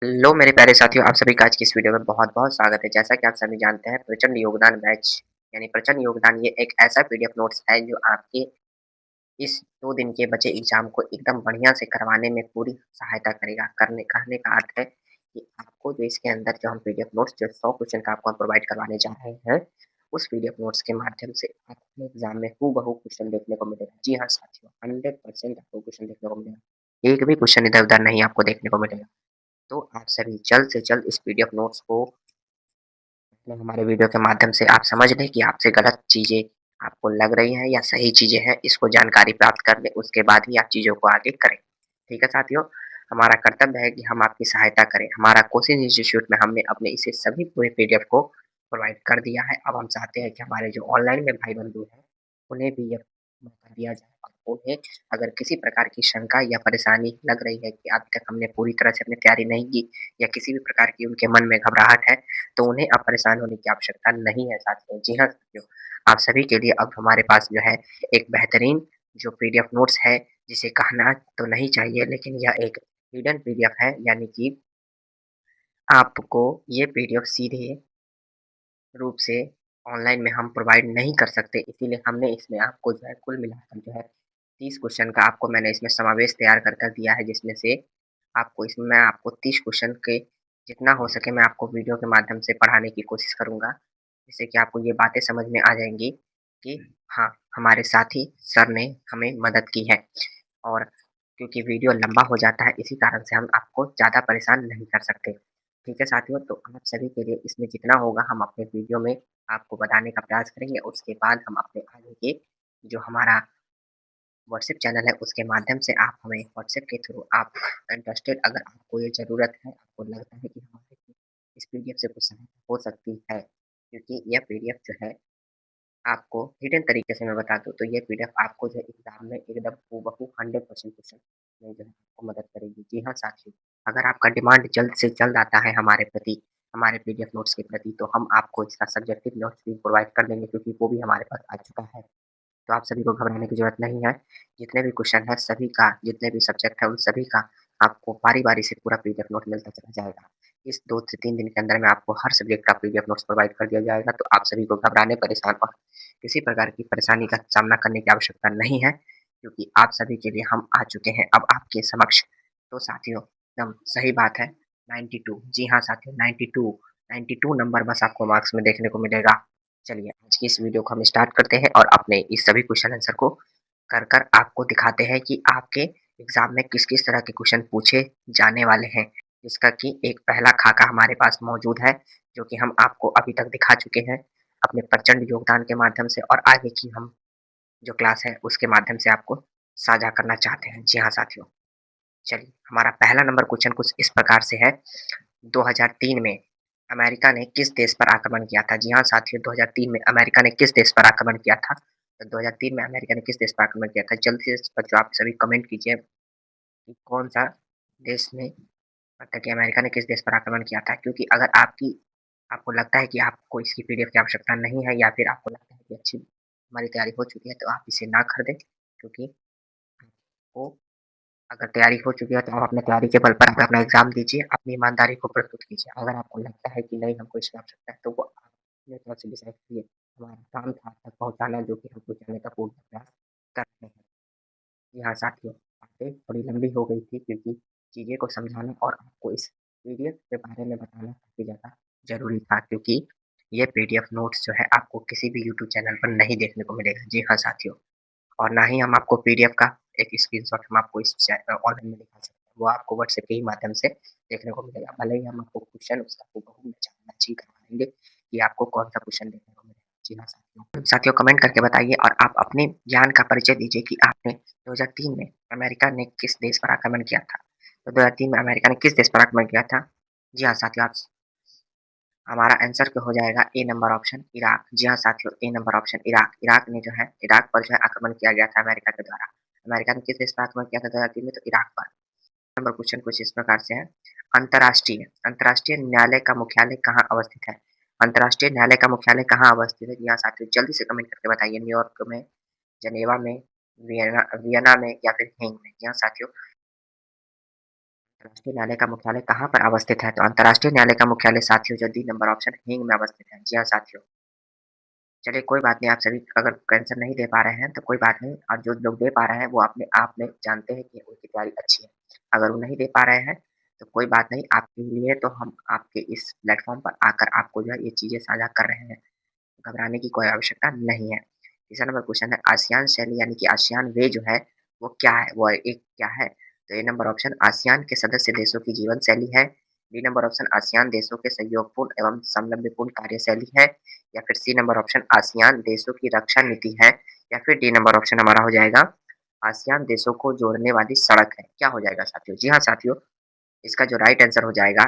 Hello मेरे प्यारे साथियों, आप सभी का आज की इस वीडियो में बहुत-बहुत स्वागत है। जैसा कि आप सभी जानते हैं प्रचंड योगदान बैच यानी प्रचंड योगदान ये एक ऐसा पीडीएफ नोट्स है जो आपके इस 2 दिन के बचे एग्ज़ाम को एकदम बढ़िया से करवाने में पूरी सहायता करेगा। करने कहने का अर्थ है कि आपको जो इसके अंदर जो हम पीडीएफ नोट्स जो 100 क्वेश्चन का आपको हम प्रोवाइड करवाने जा रहे हैं, उस पीडीएफ नोट्स के माध्यम से आपको एग्ज़ाम में हूबहू क्वेश्चन देखने को मिलेगा। जी हाँ साथियों, 100% आपको क्वेश्चन देखने को मिलेगा। एक भी क्वेश्चन इधर-उधर नहीं आपको देखने को मिलेगा। तो आप सभी जल्द से जल्द इस पीडीएफ नोट्स को अपने हमारे वीडियो के माध्यम से आप समझ लें कि आपसे गलत चीज़ें आपको लग रही हैं या सही चीज़ें हैं, इसको जानकारी प्राप्त कर लें, उसके बाद ही आप चीज़ों को आगे करें। ठीक है साथियों? हमारा कर्तव्य है कि हम आपकी सहायता करें। हमारा कोचिंग इंस्टीट्यूट में हमने अपने इसे सभी पूरे पीडीएफ को प्रोवाइड कर दिया है। अब हम चाहते हैं कि हमारे जो ऑनलाइन में भाई-बंधु हैं, उन्हें भी यह मौका दिया जाए और उन्हें अगर किसी प्रकार की शंका या परेशानी लग रही है कि अभी तक हमने पूरी तरह से अपनी तैयारी नहीं की या किसी भी प्रकार की उनके मन में घबराहट है, तो उन्हें अब परेशान होने की आवश्यकता नहीं है साथियों। जी हाँ साथियों, आप सभी के लिए अब हमारे पास जो है एक बेहतरीन जो पीडीएफ नोट्स है, जिसे कहना तो नहीं चाहिए लेकिन यह एक हिडन पीडीएफ है, यानी कि आपको ये पीडीएफ सीधे रूप से ऑनलाइन में हम प्रोवाइड नहीं कर सकते, इसीलिए हमने इसमें आपको जो है कुल मिलाकर जो है 30 क्वेश्चन का आपको मैंने इसमें समावेश तैयार कर कर दिया है, जिसमें से आपको इसमें मैं आपको 30 क्वेश्चन के जितना हो सके मैं आपको वीडियो के माध्यम से पढ़ाने की कोशिश करूँगा, जिससे कि आपको ये बातें समझ में आ जाएँगी कि हाँ, हमारे साथी सर ने हमें मदद की है और क्योंकि वीडियो लंबा हो जाता है, इसी कारण से हम आपको ज़्यादा परेशान नहीं कर सकते। ठीक है साथियों, तो आप सभी के लिए इसमें जितना होगा हम अपने वीडियो में आपको बताने का प्रयास करेंगे। उसके बाद हम अपने आगे के जो हमारा व्हाट्सएप चैनल है उसके माध्यम से आप हमें व्हाट्सएप के थ्रू आप इंटरेस्टेड अगर आपको ये ज़रूरत है, आपको लगता है कि हमारे इस पीडीएफ से कुछ सहायता हो सकती है, क्योंकि यह पीडीएफ जो है आपको हिडन तरीके से मैं बता दूँ तो ये पीडीएफ आपको जो है एग्ज़ाम में एकदम हूबहू 100% क्वेश्चन में जो है आपको मदद करेगी। जी हाँ साथियों, अगर आपका डिमांड जल्द से जल्द आता है हमारे प्रति, हमारे पीडीएफ नोट्स के प्रति, तो हम आपको इसका सब्जेक्टिव नोट्स भी प्रोवाइड कर देंगे क्योंकि वो भी हमारे पास आ चुका है। तो आप सभी को घबराने की ज़रूरत नहीं है। जितने भी क्वेश्चन हैं सभी का, जितने भी सब्जेक्ट हैं उन सभी का आपको बारी-बारी से पूरा पीडीएफ नोट मिलता चला जाएगा। इस 2 से 3 दिन के अंदर में आपको हर सब्जेक्ट का पीडीएफ नोट्स प्रोवाइड कर दिया जाएगा, तो आप सभी को घबराने, परेशान और किसी प्रकार की परेशानी का सामना करने की आवश्यकता नहीं है, क्योंकि आप सभी के लिए हम आ चुके हैं अब आपके समक्ष। तो साथियों, एकदम सही बात है 92 जी हाँ साथियों 92 नंबर बस आपको मार्क्स में देखने को मिलेगा। चलिए आज की इस वीडियो को हम स्टार्ट करते हैं और अपने इस सभी क्वेश्चन आंसर को कर आपको दिखाते हैं कि आपके एग्ज़ाम में किस-किस तरह के क्वेश्चन पूछे जाने वाले हैं। जिसका कि एक पहला खाका हमारे पास मौजूद है, जो कि हम आपको अभी तक दिखा चुके हैं, अपने प्रचंड योगदान के माध्यम से और आगे की हम जो क्लास है उसके माध्यम से आपको साझा करना चाहते हैं। जी हाँ साथियों, चलिए हमारा पहला नंबर क्वेश्चन कुछ इस प्रकार से है 2003 में अमेरिका ने किस देश पर आक्रमण किया था? जी हाँ साथियों, 2003 में अमेरिका ने किस देश पर आक्रमण किया था? तो 2003 में अमेरिका ने किस देश पर आक्रमण किया था? जल्दी से बच्चों आप सभी कमेंट कीजिए कि कौन-सा देश ने मतलब कि अमेरिका ने किस देश पर आक्रमण किया था? क्योंकि अगर आपको लगता है कि आपको इसकी पीडीएफ की आवश्यकता नहीं है या फिर आपको लगता है कि अच्छी हमारी तैयारी हो चुकी है, तो आप इसे ना खरीदें क्योंकि आपको अगर तैयारी हो चुकी है तो आप अपने तैयारी के बल पर आप अपना एग्ज़ाम दीजिए, अपनी ईमानदारी को प्रस्तुत कीजिए। अगर आपको लगता है कि नहीं हमको इसकी आवश्यकता है, तो वो आप अपने तरफ से डिसाइड कीजिए। हमारा काम था आप तक पहुँचाना जो कि हम पहुँचाने का पूर्ण प्रयास कर रहे हैं। जी हाँ साथियों, बातें थोड़ी लंबी हो गई थी क्योंकि चीज़ें को समझाना और आपको इस पीडीएफ के बारे में बताना काफ़ी ज़्यादा ज़रूरी था क्योंकि ये पीडीएफ नोट्स जो है आपको किसी भी यूट्यूब चैनल पर नहीं देखने को मिलेगा। जी हाँ साथियों। और ना ही हम आपको पीडीएफ का एक स्क्रीनशॉट हम आपको इस ऑनलाइन में दिखा सकते हैं। वो आपको व्हाट्सएप के ही माध्यम से देखने को मिलेगा। भले ही हम आपको क्वेश्चन उसका हूबहू मैची करवाएँगे कि आपको कौन-सा क्वेश्चन देखने को मिलेगा। जी हाँ साथियों। साथियों कमेंट करके बताइए और आप अपने ज्ञान का परिचय दीजिए कि आपने 2003 में अमेरिका ने किस देश पर आक्रमण किया था? तो 2003 में अमेरिका ने किस देश पर आक्रमण किया था? जी हाँ साथियों, आप हमारा आंसर क्या हो जाएगा ए नंबर ऑप्शन इराक। जी हाँ साथियों, ए नंबर ऑप्शन इराक। इराक ने जो है इराक पर जो है आक्रमण किया गया था अमेरिका के द्वारा। अमेरिका ने किस देश पर आक्रमण किया था 2003 में? तो इराक पर। नंबर क्वेश्चन कुछ इस प्रकार से है। अंतर्राष्ट्रीय अंतर्राष्ट्रीय न्यायालय का मुख्यालय कहाँ अवस्थित है? अंतर्राष्ट्रीय न्यायालय का मुख्यालय कहाँ अवस्थित है? जी हाँ साथियों, जल्दी से कमेंट करके बताइए न्यूयॉर्क में, जेनेवा में, वियना वियना में या फिर हेग में? जी हाँ साथियों, अंतर्राष्ट्रीय न्यायालय का मुख्यालय कहाँ पर अवस्थित है? तो अंतर्राष्ट्रीय न्यायालय का मुख्यालय साथियों जो डी नंबर ऑप्शन हेग में अवस्थित है। जी हाँ साथियों। चलिए कोई बात नहीं, आप सभी अगर आंसर नहीं दे पा रहे हैं तो कोई बात नहीं, और जो लोग दे पा रहे हैं वो अपने आप में जानते हैं कि उनकी तैयारी अच्छी है। अगर वो नहीं दे पा रहे हैं तो कोई बात नहीं, आपके लिए तो हम आपके इस प्लेटफ़ॉर्म पर आकर आपको जो है ये चीज़ें साझा कर रहे हैं। घबराने की कोई आवश्यकता नहीं है। तीसरा नंबर क्वेश्चन है आसियान शैली यानी कि आसियान वे जो है वो क्या है? वो एक क्या है? तो ए नंबर ऑप्शन आसियान के सदस्य देशों की जीवन शैली है। बी नंबर ऑप्शन आसियान देशों के सहयोगपूर्ण एवं समलंब्यपूर्ण कार्यशैली है। या फिर सी नंबर ऑप्शन आसियान देशों की रक्षा नीति है। या फिर डी नंबर ऑप्शन हमारा हो जाएगा आसियान देशों को जोड़ने वाली सड़क है। क्या हो जाएगा साथियों? जी हाँ साथियों, इसका जो राइट आंसर हो जाएगा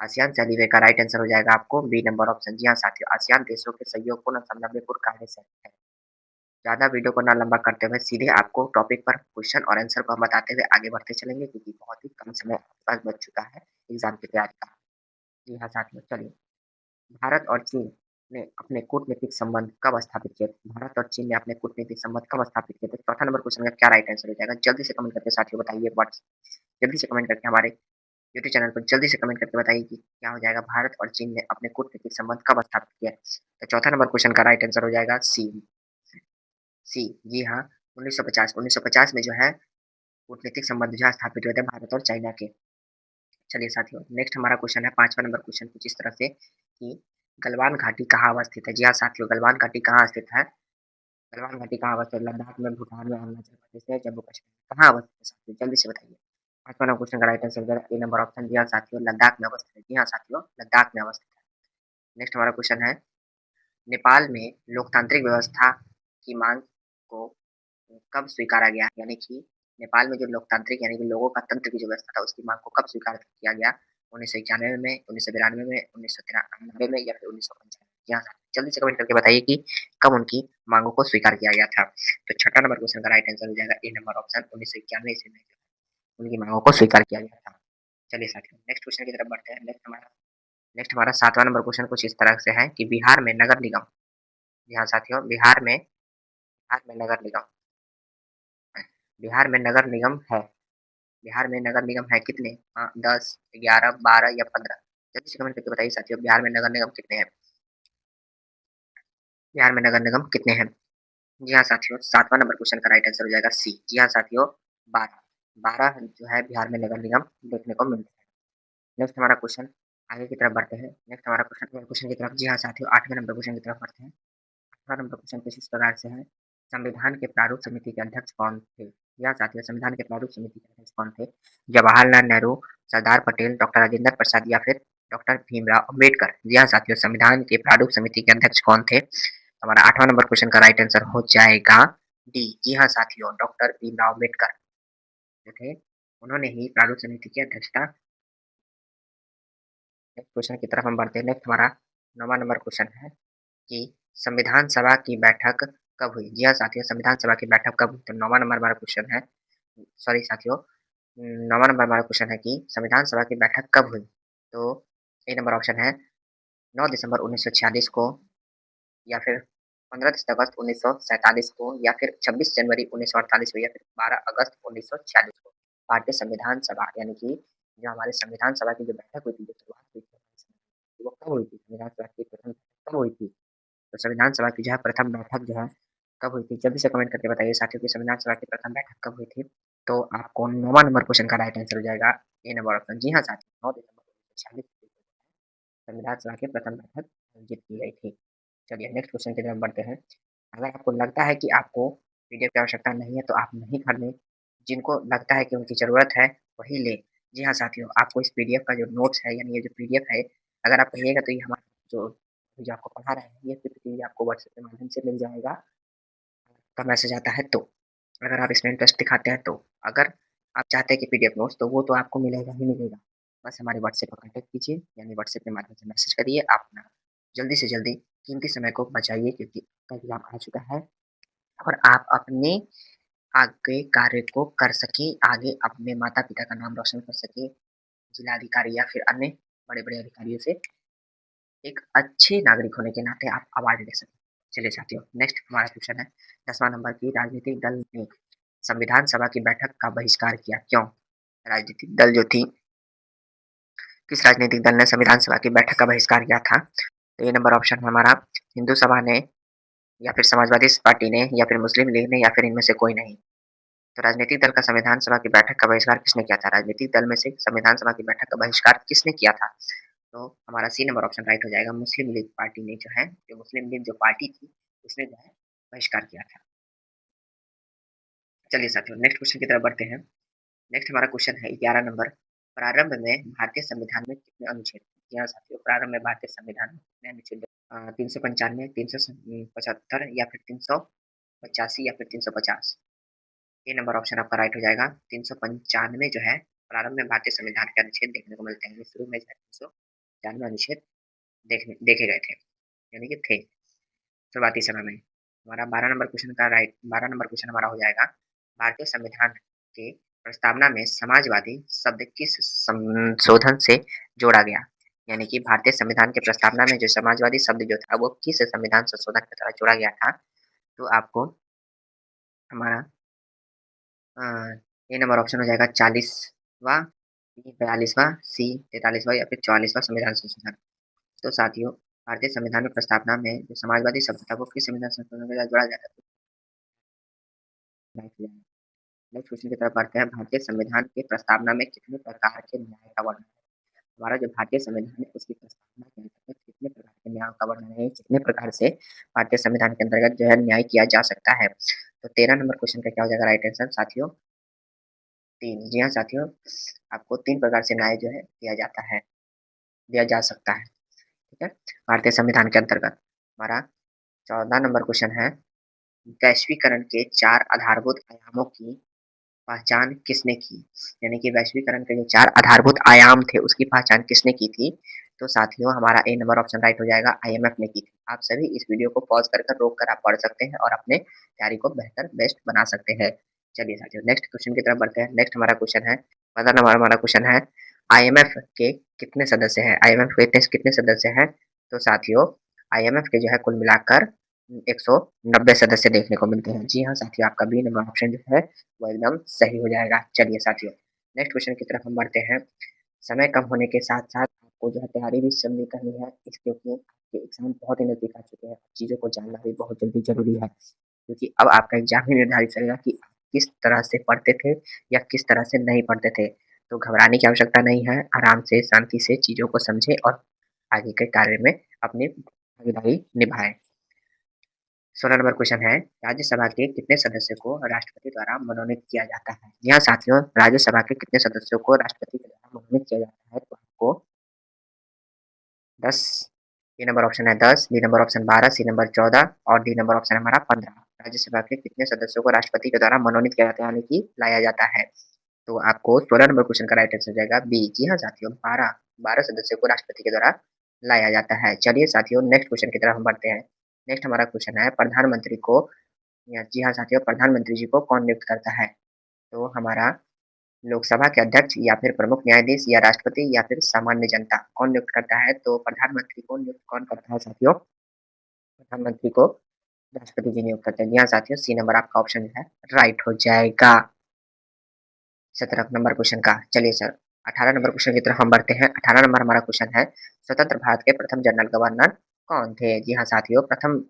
आसियान शैली वे का राइट आंसर हो जाएगा आपको बी नंबर ऑप्शन। जी हाँ साथियों, आसियान देशों के सहयोगपूर्ण और समन्वयपूर्ण कार्यशैली है। ज़्यादा वीडियो को ना लंबा करते हुए सीधे आपको टॉपिक पर क्वेश्चन और आंसर को हम बताते हुए आगे बढ़ते चलेंगे, क्योंकि बहुत ही कम समय आपके पास बच चुका है एग्जाम की तैयारी का। जी हाँ साथियों, चलिए। भारत और चीन ने अपने कूटनीतिक संबंध कब स्थापित किए थे? भारत और चीन ने अपने कूटनीतिक संबंध कब स्थापित किए थे? चौथा नंबर क्वेश्चन का क्या राइट आंसर हो जाएगा? जल्दी से कमेंट करके साथियों बताइए। व्हाट्स जल्दी से कमेंट करके हमारे यूट्यूब चैनल पर जल्दी से कमेंट करके बताइए कि क्या हो जाएगा, भारत और चीन ने अपने कूटनीतिक संबंध कब स्थापित किया? तो चौथा नंबर क्वेश्चन का राइट आंसर हो जाएगा सी। सी, जी हाँ, 1950 में जो है कूटनीतिक संबंध जो है स्थापित हुए थे भारत और चाइना के। चलिए साथियों, नेक्स्ट हमारा क्वेश्चन है 5वां नंबर क्वेश्चन कुछ इस तरह से कि गलवान घाटी कहाँ अवस्थित है? जी हाँ साथियों, गलवान घाटी कहाँ स्थित है? गलवान घाटी कहाँ अवस्थित है? लद्दाख में, भूटान में, अरुणाचल प्रदेश में, जम्मू कश्मीर कहाँ अवस्थित है साथियों? जल्दी से बताइए। 5वां नंबर क्वेश्चन का राइट आंसर हो जाएगा ए नंबर ऑप्शन। जी हाँ साथियों, लद्दाख में अवस्थित है। जी हाँ साथियों, लद्दाख में अवस्थित है। नेक्स्ट हमारा क्वेश्चन है नेपाल में लोकतांत्रिक व्यवस्था की मांग को कब स्वीकारा गया? यानी कि नेपाल में जो लोकतांत्रिक यानी कि लोगों का तंत्र की जो व्यवस्था था उसकी मांग को कब स्वीकार किया गया? 1991 में, 1992 में, 1993 में या फिर 1995? जी हाँ, जल्दी से कमेंट करके बताइए कि कब उनकी मांगों को स्वीकार किया गया था। तो छठा नंबर क्वेश्चन का राइट आंसर हो जाएगा ए नंबर ऑप्शन 1991 ईस्वी में उनकी मांगों को स्वीकार किया गया था। चलिए साथियों, नेक्स्ट क्वेश्चन की तरफ बढ़ते हैं। नेक्स्ट हमारा 7वां नंबर क्वेश्चन कुछ इस तरह से है कि बिहार में नगर निगम। जी हाँ साथियों, बिहार में नगर निगम बिहार में नगर निगम है। बिहार में नगर निगम है कितने? 10, 11, 12 या 15? जल्दी से कमेंट करके बताइए साथियों, बिहार में नगर निगम कितने हैं? बिहार में नगर निगम कितने हैं? जी हाँ साथियों, 7वां नंबर क्वेश्चन का राइट आंसर हो जाएगा सी। जी हाँ साथियों, 12। 12 जो है बिहार में नगर निगम देखने को मिलते हैं। नेक्स्ट हमारा क्वेश्चन आगे की तरफ बढ़ते हैं। नेक्स्ट हमारा क्वेश्चन की तरफ। जी हाँ साथियों, 8वें नंबर क्वेश्चन की तरफ बढ़ते हैं। 8वां नंबर क्वेश्चन कुछ इस प्रकार से है, संविधान के प्रारूप समिति के अध्यक्ष कौन थे? या साथियों, संविधान के प्रारूप समिति के अध्यक्ष कौन थे? जवाहरलाल नेहरू, सरदार पटेल, डॉक्टर राजेंद्र प्रसाद या फिर डॉक्टर भीमराव अम्बेडकर? जी हाँ साथियों, संविधान के प्रारूप समिति के अध्यक्ष कौन थे? हमारा 8वां नंबर क्वेश्चन का राइट आंसर हो जाएगा डी। जी हाँ साथियों, डॉक्टर भीमराव अम्बेडकर जो थे उन्होंने ही प्रारूप समिति की अध्यक्षता। नेक्स्ट क्वेश्चन की तरफ हम बढ़ते हैं। नेक्स्ट हमारा 9वां नंबर क्वेश्चन है कि संविधान सभा की बैठक कब हुई? जी हाँ साथियों, संविधान सभा की बैठक कब हुई? तो 9वां नंबर हमारा क्वेश्चन है, सॉरी साथियों, 9वां नंबर हमारा क्वेश्चन है कि संविधान सभा की बैठक कब हुई? तो ए नंबर ऑप्शन है 9 दिसंबर 1946 को, या फिर 15 अगस्त 1947 को, या फिर 26 जनवरी 1948 को, या फिर 12 अगस्त 1946 को। भारतीय संविधान सभा यानी कि जो हमारे संविधान सभा की जो बैठक हुई थी, जो शुरुआत हुई थी, वो कब हुई थी? संविधान सभा की प्रथम बैठक कब हुई थी? तो संविधान सभा की जो है प्रथम बैठक जो है कब हुई थी? जल्दी से कमेंट करके बताइए साथियों की संविधान सभा की प्रथम बैठक कब हुई थी? तो आपको 9वां नंबर क्वेश्चन का राइट आंसर हो जाएगा ए नंबर ऑप्शन। जी हाँ साथियों, 9 दिसंबर 1946 को संविधान सभा की प्रथम बैठक आयोजित की गई थी। चलिए नेक्स्ट क्वेश्चन की तरफ बढ़ते हैं। अगर आपको लगता है कि आपको पीडीएफ की आवश्यकता नहीं है तो आप नहीं खरीदें। जिनको लगता है कि उनकी ज़रूरत है वही लें। जी हाँ साथियों, आपको इस पीडीएफ का जो नोट्स है यानी ये जो पीडीएफ है, अगर आप कहिएगा तो ये हमारा जो जो आपको पढ़ा रहे हैं ये पीपीटी आपको व्हाट्सएप के माध्यम से मिल जाएगा। का मैसेज आता है तो, अगर आप इसमें इंटरेस्ट दिखाते हैं तो। अगर आप चाहते हैं कि पीडीएफ नोट्स तो वो तो आपको मिलेगा ही मिलेगा। बस हमारे व्हाट्सएप पर कॉन्टैक्ट कीजिए यानी व्हाट्सएप के माध्यम से मैसेज करिए। आप अपना जल्दी से जल्दी कीमती समय को बचाइए, क्योंकि आपका एग्ज़ाम आ चुका है और आप अपने आगे कार्य को कर सकें, आगे अपने माता-पिता का नाम रोशन कर सकें, जिलाधिकारी या फिर अन्य बड़े-बड़े अधिकारियों से एक अच्छे नागरिक होने के नाते आप अवार्ड ले सकें। चलिए साथियों, नेक्स्ट हमारा क्वेश्चन है 10वां नंबर की राजनीतिक दल ने संविधान सभा की बैठक का बहिष्कार किया, क्यों? राजनीतिक दल जो थी, किस राजनीतिक दल ने संविधान सभा की बैठक का बहिष्कार किया था? तो ये नंबर ऑप्शन है हमारा हिंदू सभा ने या फिर समाजवादी पार्टी ने या फिर मुस्लिम लीग ने या फिर इनमें से कोई नहीं। तो राजनीतिक दल का संविधान सभा की बैठक का बहिष्कार किसने किया था? राजनीतिक दल में से संविधान सभा की बैठक का बहिष्कार किसने किया था? तो हमारा सी नंबर ऑप्शन राइट हो जाएगा। मुस्लिम लीग पार्टी ने जो है, जो मुस्लिम लीग जो पार्टी थी, उसने जो है बहिष्कार किया था। चलिए साथियों नेक्स्ट क्वेश्चन की तरफ बढ़ते हैं। नेक्स्ट हमारा क्वेश्चन है 11 नंबर। प्रारंभ में भारतीय संविधान में कितने अनुच्छेद थे? जी हाँ साथियों, प्रारंभ में भारतीय संविधान में कितने अनुच्छेद? 395, 375 या फिर 385 या फिर 350? ये नंबर ऑप्शन आपका राइट हो जाएगा। 395 जो है प्रारंभ में भारतीय संविधान के अनुच्छेद देखने को मिलते हैं। शुरू में जो है 395 अनुच्छेद देखे गए थे, यानी कि थे शुरुआती समय में। हमारा 12 नंबर क्वेश्चन का राइट 12 नंबर क्वेश्चन हमारा हो जाएगा। भारतीय संविधान के प्रस्तावना में समाजवादी शब्द किस संशोधन से जोड़ा गया? यानी कि भारतीय संविधान के प्रस्तावना में जो समाजवादी शब्द जो था वो किस संविधान संशोधन के द्वारा जोड़ा गया था? तो आपको हमारा अ, ए नंबर ऑप्शन हो जाएगा 40वां, बी 42वां, सी 43वां या फिर 44वां संविधान संशोधन। तो साथियों भारतीय संविधान में प्रस्तावना में जो समाजवादी शब्द था वो किस संविधान संशोधन के साथ जोड़ा गया था? नेक्स्ट क्वेश्चन की तरफ बढ़ते हैं। भारतीय संविधान की प्रस्तावना में कितने प्रकार के न्याय का वर्णन है? हमारा जो भारतीय संविधान है उसकी प्रस्तावना के अंतर्गत कितने प्रकार के न्याय का वर्णन है? कितने प्रकार से भारतीय संविधान के अंतर्गत जो है न्याय किया जा सकता है? तो 13 नंबर क्वेश्चन का क्या हो जाएगा राइट आंसर साथियों? 3। जी हाँ साथियों, आपको 3 प्रकार से न्याय जो है दिया जाता है, दिया जा सकता है। ठीक है? भारतीय संविधान के अंतर्गत। हमारा 14 नंबर क्वेश्चन है, वैश्वीकरण के 4 आधारभूत आयामों की पहचान किसने की? यानी कि वैश्वीकरण के जो 4 आधारभूत आयाम थे, उसकी पहचान किसने की थी? तो साथियों हमारा ए नंबर ऑप्शन राइट हो जाएगा, आईएमएफ ने की थी। आप सभी इस वीडियो को पॉज़ कर रोक कर आप पढ़ सकते हैं और अपने तैयारी को बेहतर बेस्ट बना सकते हैं। चलिए साथियों नेक्स्ट क्वेश्चन की तरफ बढ़ते हैं। नेक्स्ट हमारा क्वेश्चन है 15 नंबर हमारा क्वेश्चन है, आईएमएफ के कितने सदस्य हैं? आईएमएफ के कितने सदस्य हैं? तो साथियों आईएमएफ के जो है कुल मिलाकर 190 सदस्य देखने को मिलते हैं। जी हाँ साथियों, आपका बी नंबर ऑप्शन जो है वो एकदम सही हो जाएगा। चलिए साथियों नेक्स्ट क्वेश्चन की तरफ हम बढ़ते हैं। समय कम होने के साथ-साथ आपको जो है तैयारी भी समय करनी है, इस क्योंकि आपके एग्ज़ाम बहुत ही नज़दीक आ चुके हैं। चीज़ों को जानना भी बहुत जल्दी ज़रूरी है, क्योंकि अब आपका एग्ज़ाम ही निर्धारित करेगा कि आप किस तरह से पढ़ते थे या किस तरह से नहीं पढ़ते थे। तो घबराने की आवश्यकता नहीं है, आराम से, शांति से चीज़ों को समझें और आगे के कार्य में अपनी भागीदारी निभाएँ। 16 नंबर क्वेश्चन है, राज्यसभा के कितने सदस्यों को राष्ट्रपति द्वारा मनोनीत किया जाता है? जी हाँ साथियों, राज्यसभा के कितने सदस्यों को राष्ट्रपति के द्वारा मनोनीत किया जाता है? तो आपको 10 ए नंबर ऑप्शन है 10, B number option 12, C number 14 और डी नंबर ऑप्शन हमारा 15। राज्यसभा के कितने सदस्यों को राष्ट्रपति के द्वारा मनोनीत किया जाता है यानी कि लाया जाता है? तो आपको 16 नंबर क्वेश्चन का राइट आंसर हो जाएगा बी। जी हाँ साथियों, 12 सदस्यों को राष्ट्रपति के द्वारा लाया जाता है। चलिए साथियों नेक्स्ट क्वेश्चन की तरफ हम बढ़ते हैं। नेक्स्ट हमारा क्वेश्चन है, प्रधानमंत्री को या जी हाँ साथियों, प्रधानमंत्री जी को कौन नियुक्त करता है? तो हमारा लोकसभा के अध्यक्ष या फिर प्रमुख न्यायाधीश या राष्ट्रपति या फिर सामान्य जनता, कौन नियुक्त करता है? तो प्रधानमंत्री को नियुक्त कौन करता है साथियों? प्रधानमंत्री को राष्ट्रपति जी नियुक्त करते हैं। जी हाँ साथियों, सी नंबर आपका ऑप्शन जो है राइट हो जाएगा। 17 नंबर क्वेश्चन का चलिए सर 18 नंबर क्वेश्चन की तरफ हम बढ़ते हैं। 18 नंबर हमारा क्वेश्चन है, स्वतंत्र भारत के प्रथम जनरल गवर्नर कौन थे? जी हाँ साथियों, प्रथम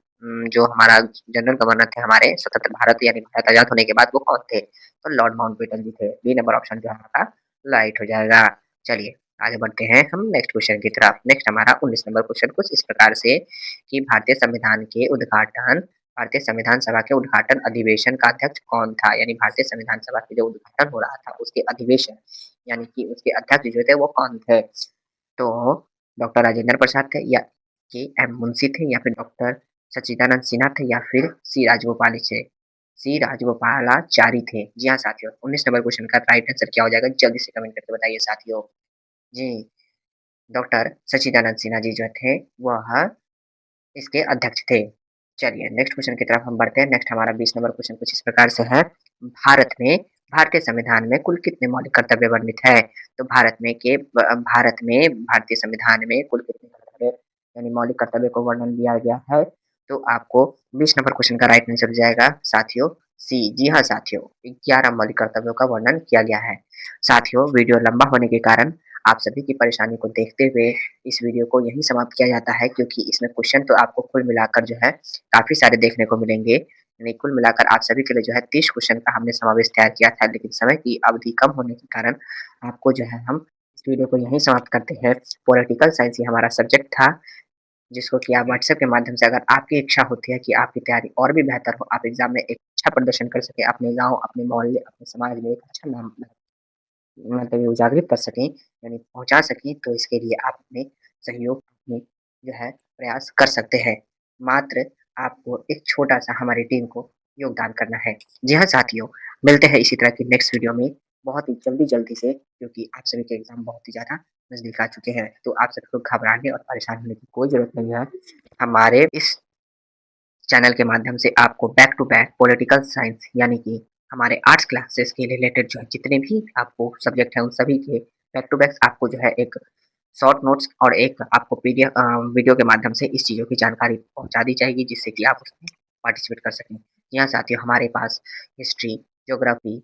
जो हमारा जनरल गवर्नर थे हमारे स्वतंत्र भारत यानी भारत आज़ाद होने के बाद वो कौन थे? तो लॉर्ड माउंटबेटन जी थे। बी नंबर ऑप्शन जो है हमारा राइट हो जाएगा। चलिए आगे बढ़ते हैं हम नेक्स्ट क्वेश्चन की तरफ। नेक्स्ट हमारा 19 नंबर क्वेश्चन कुछ इस प्रकार से कि भारतीय संविधान सभा के उद्घाटन अधिवेशन का अध्यक्ष कौन था? यानी भारतीय संविधान सभा के जो उद्घाटन हो रहा था उसके अधिवेशन यानी कि उसके अध्यक्ष जो थे वो कौन थे? तो डॉक्टर राजेंद्र प्रसाद थे या के एम मुंशी थे या फिर डॉक्टर सच्चिदानंद सिन्हा थे या फिर सी राजगोपाल थे? सी राजगोपालाचारी थे। जी हाँ साथियों, 19 नंबर क्वेश्चन का राइट आंसर क्या हो जाएगा? जल्दी से कमेंट करके बताइए साथियों। जी, डॉक्टर सच्चिदानंद सिन्हा जी जो थे वह इसके अध्यक्ष थे। चलिए नेक्स्ट क्वेश्चन की तरफ हम बढ़ते हैं। नेक्स्ट हमारा 20 नंबर क्वेश्चन कुछ इस प्रकार से है, भारत में भारतीय संविधान में कुल कितने मौलिक कर्तव्य वर्णित है? तो भारत में भारतीय संविधान में कुल कितने कर्तव्य यानी मौलिक कर्तव्य को वर्णन दिया गया है? तो आपको 20 नंबर क्वेश्चन का राइट आंसर हो जाएगा साथियों सी। जी हाँ साथियों, 11 मौलिक कर्तव्यों का वर्णन किया गया है। साथियों, वीडियो लंबा होने के कारण आप सभी की परेशानी को देखते हुए इस वीडियो को यहीं समाप्त किया जाता है, क्योंकि इसमें क्वेश्चन तो आपको कुल मिलाकर जो है काफ़ी सारे देखने को मिलेंगे। यानी कुल मिलाकर आप सभी के लिए जो है 30 क्वेश्चन का हमने समावेश तैयार किया था, लेकिन समय की अवधि कम होने के कारण आपको जो है हम इस वीडियो को यहीं समाप्त करते हैं। पॉलिटिकल साइंस ये हमारा सब्जेक्ट था, जिसको कि आप व्हाट्सएप के माध्यम से, अगर आपकी इच्छा होती है कि आपकी तैयारी और भी बेहतर हो, आप एग्ज़ाम में एक अच्छा प्रदर्शन कर सकें, अपने गाँव, अपने मोहल्ले, अपने समाज में एक अच्छा नाम मतलब ये उजागर कर सकें, यानी पहुँचा सकें, तो इसके लिए आप अपने सहयोग में जो है प्रयास कर सकते हैं। मात्र आपको एक छोटा-सा हमारी टीम को योगदान करना है। जी हाँ साथियों, मिलते हैं इसी तरह की नेक्स्ट वीडियो में बहुत ही जल्दी-जल्दी से, क्योंकि आप सभी के एग्ज़ाम बहुत ही ज़्यादा नज़दीक आ चुके हैं। तो आप सभी को घबराने और परेशान होने की कोई ज़रूरत नहीं है। हमारे इस चैनल के माध्यम से आपको back to back political science, यानी कि हमारे आर्ट्स क्लासेस के रिलेटेड जो है जितने भी आपको सब्जेक्ट हैं उन सभी के बैक टू बैक आपको जो है एक शॉर्ट नोट्स और एक आपको पीडीएफ वीडियो के माध्यम से इस चीज़ों की जानकारी पहुँचा दी जाएगी, जिससे कि आप उसमें पार्टिसिपेट कर सकें। जी हाँ साथियों, हमारे पास हिस्ट्री, ज्योग्राफी,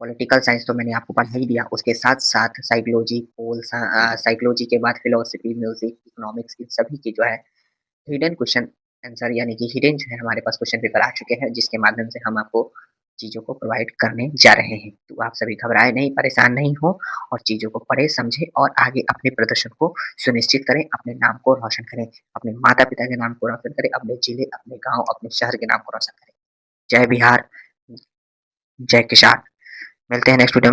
पॉलिटिकल साइंस तो मैंने आपको पढ़ा ही दिया, उसके साथ-साथ साइकोलॉजी, साइकोलॉजी के बाद फिलॉसफी, म्यूज़िक, इकोनॉमिक्स, इन सभी की जो है हिडन क्वेश्चन आंसर, यानी कि हिडन जो है हमारे पास क्वेश्चन पेपर आ चुके हैं, जिसके माध्यम से हम आपको चीज़ों को प्रोवाइड करने जा रहे हैं। तो आप सभी घबराएँ नहीं, परेशान नहीं हो और चीज़ों को पढ़ें, समझें और आगे अपने प्रदर्शन को सुनिश्चित करें, अपने नाम को रोशन करें, अपने माता-पिता के नाम को रोशन करें, अपने जिले, अपने गाँव, अपने शहर के नाम को रोशन करें। जय बिहार, जय किसान। मिलते हैं नेक्स्ट वीडियो में।